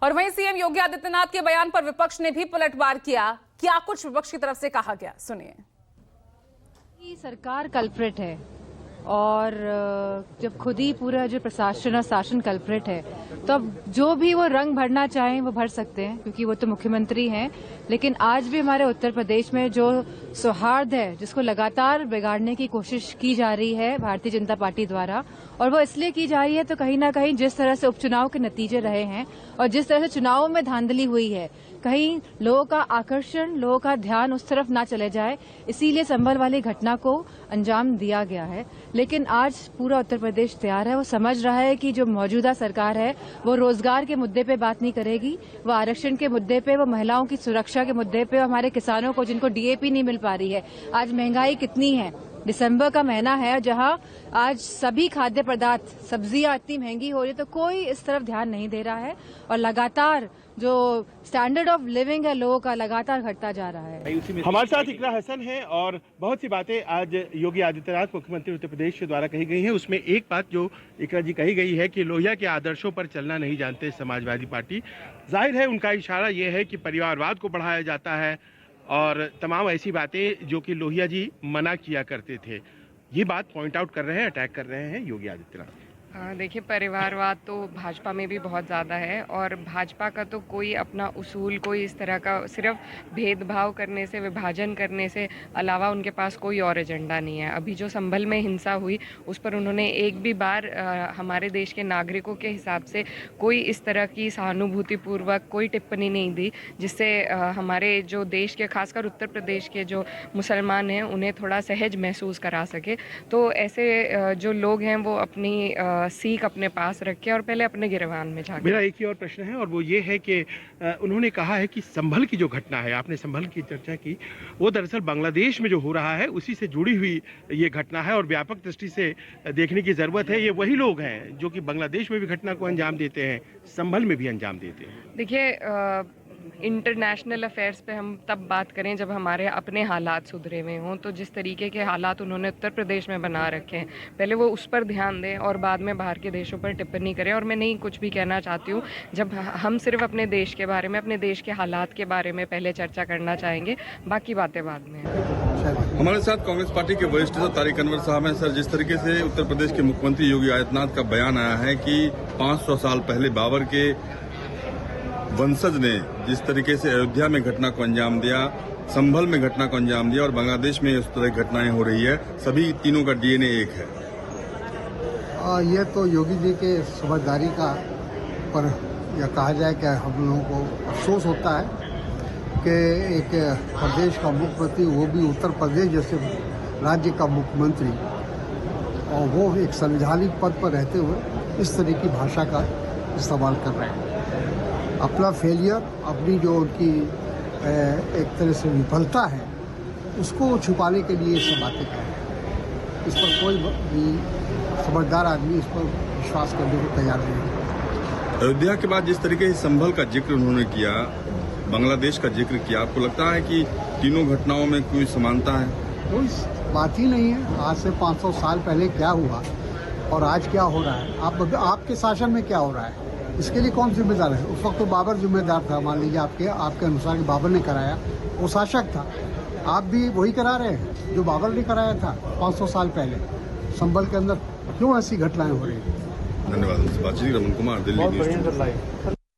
और वहीं सीएम योगी आदित्यनाथ के बयान पर विपक्ष ने भी पलटवार किया। क्या कुछ विपक्ष की तरफ से कहा गया, सुनिए। सरकार कल्प्रिट है और जब खुद ही पूरा जो प्रशासन और शासन कल्प्रिट है तो अब जो भी वो रंग भरना चाहें वो भर सकते हैं, क्योंकि वो तो मुख्यमंत्री हैं। लेकिन आज भी हमारे उत्तर प्रदेश में जो सौहार्द है, जिसको लगातार बिगाड़ने की कोशिश की जा रही है भारतीय जनता पार्टी द्वारा, और वो इसलिए की जा रही है तो कहीं ना कहीं जिस तरह से उपचुनाव के नतीजे रहे हैं और जिस तरह से चुनावों में धांधली हुई है, कहीं लोगों का आकर्षण, लोगों का ध्यान उस तरफ ना चले जाए, इसीलिए संभल वाली घटना को अंजाम दिया गया है। लेकिन आज पूरा उत्तर प्रदेश तैयार है, वो समझ रहा है कि जो मौजूदा सरकार है वो रोजगार के मुद्दे पे बात नहीं करेगी, वो आरक्षण के मुद्दे पे, वो महिलाओं की सुरक्षा के मुद्दे पे, हमारे किसानों को जिनको डीएपी नहीं मिल पा रही है। आज महंगाई कितनी है, दिसंबर का महीना है जहां आज सभी खाद्य पदार्थ, सब्जियां इतनी महंगी हो रही है, तो कोई इस तरफ ध्यान नहीं दे रहा है और लगातार जो स्टैंडर्ड ऑफ लिविंग है लोगों का लगातार घटता जा रहा है। हमारे साथ इकरा हसन है और बहुत सी बातें आज योगी आदित्यनाथ मुख्यमंत्री उत्तर प्रदेश के द्वारा कही गई हैं। उसमें एक बात जो इकरा जी कही गई है कि लोहिया के आदर्शों पर चलना नहीं जानते समाजवादी पार्टी। जाहिर है उनका इशारा यह है कि परिवारवाद को बढ़ाया जाता है और तमाम ऐसी बातें जो कि लोहिया जी मना किया करते थे, ये बात पॉइंट आउट कर रहे हैं, अटैक कर रहे हैं योगी आदित्यनाथ। देखिए, परिवारवाद तो भाजपा में भी बहुत ज़्यादा है और भाजपा का तो कोई अपना उसूल, कोई इस तरह का सिर्फ भेदभाव करने से, विभाजन करने से अलावा उनके पास कोई और एजेंडा नहीं है। अभी जो संभल में हिंसा हुई उस पर उन्होंने एक भी बार हमारे देश के नागरिकों के हिसाब से कोई इस तरह की सहानुभूतिपूर्वक कोई टिप्पणी नहीं दी, जिससे हमारे जो देश के, खासकर उत्तर प्रदेश के जो मुसलमान हैं उन्हें थोड़ा सहज महसूस करा सके। तो ऐसे जो लोग हैं वो अपनी सीख अपने पास रखे और पहले अपने गिरवान में जाके। मेरा एक ही और प्रश्न है और वो ये है कि उन्होंने कहा है कि संभल की जो घटना है, आपने संभल की चर्चा की, वो दरअसल बांग्लादेश में जो हो रहा है उसी से जुड़ी हुई ये घटना है और व्यापक दृष्टि से देखने की जरूरत है। ये वही लोग हैं जो कि बांग्लादेश में भी घटना को अंजाम देते हैं, संभल में भी अंजाम देते हैं। देखिए, इंटरनेशनल अफेयर्स पे हम तब बात करें जब हमारे अपने हालात सुधरे हुए हों। तो जिस तरीके के हालात उन्होंने उत्तर प्रदेश में बना रखे हैं, पहले वो उस पर ध्यान दें और बाद में बाहर के देशों पर टिप्पणी करें। और मैं नहीं कुछ भी कहना चाहती हूँ, जब हम सिर्फ अपने देश के बारे में, अपने देश के हालात के बारे में पहले चर्चा करना चाहेंगे, बाकी बातें बाद में। हमारे साथ कांग्रेस पार्टी के वरिष्ठ तारिक अनवर साहब हैं। सर, जिस तरीके से उत्तर प्रदेश के मुख्यमंत्री योगी आदित्यनाथ का बयान आया है कि 500 साल पहले बाबर के वंशज ने जिस तरीके से अयोध्या में घटना को अंजाम दिया, संभल में घटना को अंजाम दिया और बांग्लादेश में इस तरह की घटनाएं हो रही है, सभी तीनों का डीएनए एक है। ये तो योगी जी के समझदारी का पर यह कहा जाए कि हम लोगों को अफसोस होता है कि एक प्रदेश का मुख्यमंत्री, वो भी उत्तर प्रदेश जैसे राज्य का मुख्यमंत्री, और वो एक संवैधानिक पद पर रहते हुए इस तरह की भाषा का इस्तेमाल कर रहे हैं। अपना फेलियर, अपनी जो उनकी एक तरह से विफलता है, उसको छुपाने के लिए ये सब बातें कर रहे हैं। इस पर कोई भी समझदार आदमी इस पर विश्वास करने को तैयार नहीं है। अयोध्या के बाद जिस तरीके से संभल का जिक्र उन्होंने किया, बांग्लादेश का जिक्र किया, आपको लगता है कि तीनों घटनाओं में कोई समानता है? कोई बात ही नहीं है। आज से 500 साल पहले क्या हुआ और आज क्या हो रहा है, आपके शासन में क्या हो रहा है, इसके लिए कौन जिम्मेदार है? उस वक्त तो बाबर जिम्मेदार था। मान लीजिए आपके अनुसार कि बाबर ने कराया, वो शासक था। आप भी वही करा रहे हैं जो बाबर ने कराया था 500 साल पहले। संभल के अंदर क्यों ऐसी घटनाएं हो रही हैं? धन्यवाद। बातचीत रमन कुमार, दिल्ली न्यूज़।